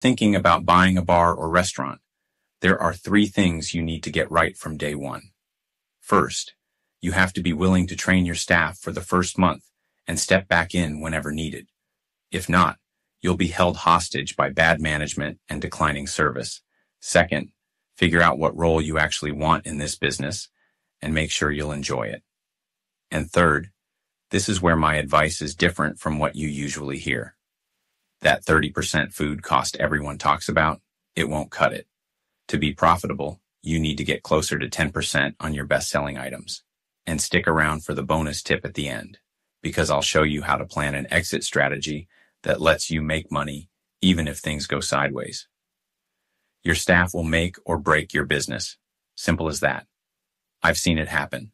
Thinking about buying a bar or restaurant, there are 3 things you need to get right from day one. First, you have to be willing to train your staff for the first month and step back in whenever needed. If not, you'll be held hostage by bad management and declining service. Second, figure out what role you actually want in this business and make sure you'll enjoy it. And third, this is where my advice is different from what you usually hear. That 30% food cost everyone talks about, it won't cut it. To be profitable, you need to get closer to 10% on your best-selling items. And stick around for the bonus tip at the end, because I'll show you how to plan an exit strategy that lets you make money even if things go sideways. Your staff will make or break your business. Simple as that. I've seen it happen.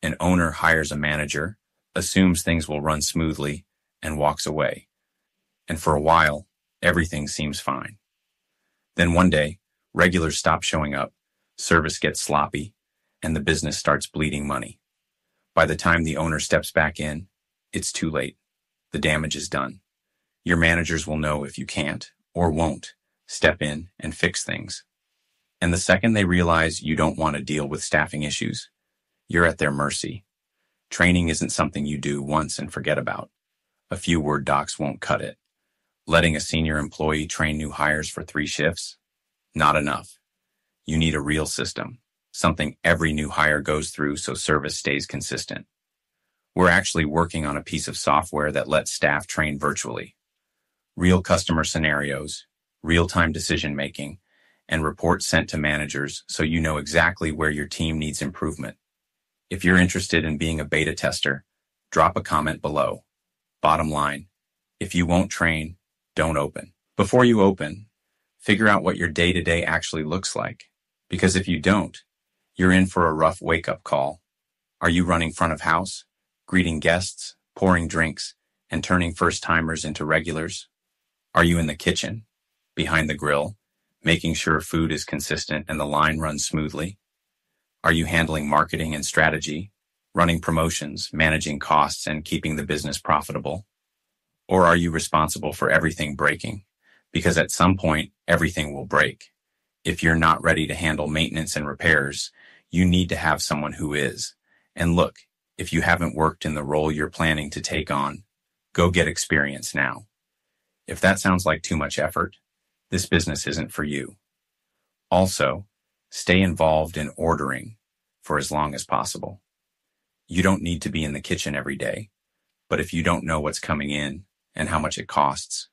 An owner hires a manager, assumes things will run smoothly, and walks away. And for a while, everything seems fine. Then one day, regulars stop showing up, service gets sloppy, and the business starts bleeding money. By the time the owner steps back in, it's too late. The damage is done. Your managers will know if you can't, or won't, step in and fix things. And the second they realize you don't want to deal with staffing issues, you're at their mercy. Training isn't something you do once and forget about. A few Word docs won't cut it. Letting a senior employee train new hires for 3 shifts? Not enough. You need a real system, something every new hire goes through so service stays consistent. We're actually working on a piece of software that lets staff train virtually. Real customer scenarios, real-time decision-making, and reports sent to managers so you know exactly where your team needs improvement. If you're interested in being a beta tester, drop a comment below. Bottom line, if you won't train, don't open. Before you open, figure out what your day-to-day actually looks like. Because if you don't, you're in for a rough wake-up call. Are you running front of house, greeting guests, pouring drinks, and turning first-timers into regulars? Are you in the kitchen, behind the grill, making sure food is consistent and the line runs smoothly? Are you handling marketing and strategy, running promotions, managing costs, and keeping the business profitable? Or are you responsible for everything breaking? Because at some point, everything will break. If you're not ready to handle maintenance and repairs, you need to have someone who is. And look, if you haven't worked in the role you're planning to take on, go get experience now. If that sounds like too much effort, this business isn't for you. Also, stay involved in ordering for as long as possible. You don't need to be in the kitchen every day, but if you don't know what's coming in and how much it costs,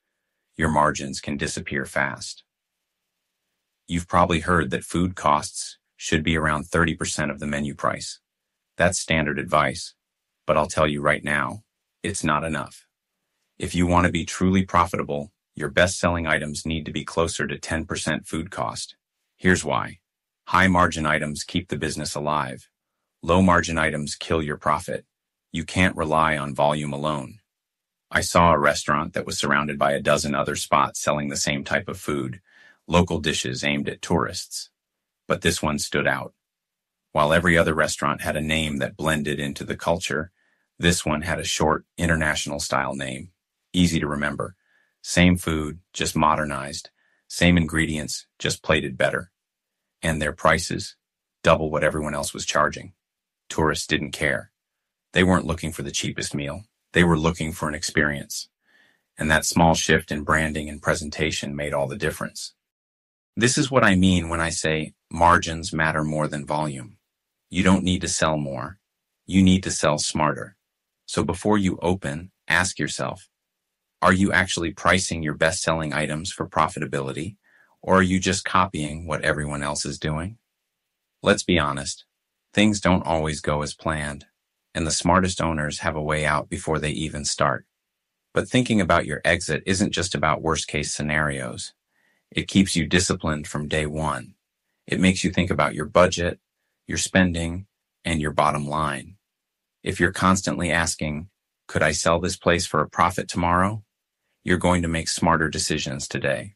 your margins can disappear fast. You've probably heard that food costs should be around 30% of the menu price. That's standard advice, but I'll tell you right now, it's not enough. If you want to be truly profitable, your best-selling items need to be closer to 10% food cost. Here's why. High-margin items keep the business alive. Low-margin items kill your profit. You can't rely on volume alone. I saw a restaurant that was surrounded by a dozen other spots selling the same type of food, local dishes aimed at tourists. But this one stood out. While every other restaurant had a name that blended into the culture, this one had a short, international-style name. Easy to remember. Same food, just modernized. Same ingredients, just plated better. And their prices, double what everyone else was charging. Tourists didn't care. They weren't looking for the cheapest meal. They were looking for an experience. And that small shift in branding and presentation made all the difference. This is what I mean when I say margins matter more than volume. You don't need to sell more. You need to sell smarter. So before you open, ask yourself, are you actually pricing your best-selling items for profitability, or are you just copying what everyone else is doing? Let's be honest, things don't always go as planned, and the smartest owners have a way out before they even start. But thinking about your exit isn't just about worst-case scenarios. It keeps you disciplined from day one. It makes you think about your budget, your spending, and your bottom line. If you're constantly asking, could I sell this place for a profit tomorrow? You're going to make smarter decisions today.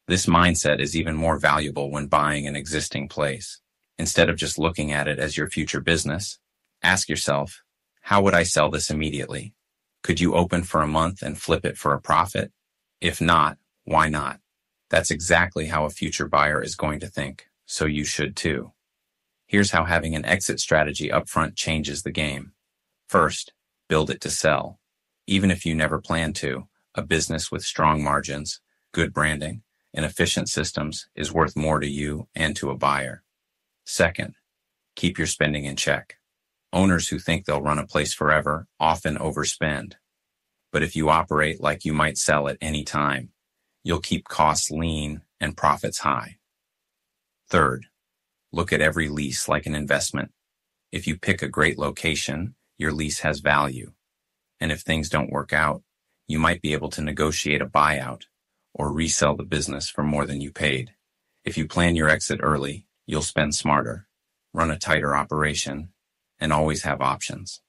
This mindset is even more valuable when buying an existing place. Instead of just looking at it as your future business, ask yourself, how would I sell this immediately? Could you open for a month and flip it for a profit? If not, why not? That's exactly how a future buyer is going to think, so you should too. Here's how having an exit strategy upfront changes the game. First, build it to sell. Even if you never plan to, a business with strong margins, good branding, and efficient systems is worth more to you and to a buyer. Second, keep your spending in check. Owners who think they'll run a place forever often overspend. But if you operate like you might sell at any time, you'll keep costs lean and profits high. Third, look at every lease like an investment. If you pick a great location, your lease has value. And if things don't work out, you might be able to negotiate a buyout or resell the business for more than you paid. If you plan your exit early, you'll spend smarter, run a tighter operation, and always have options.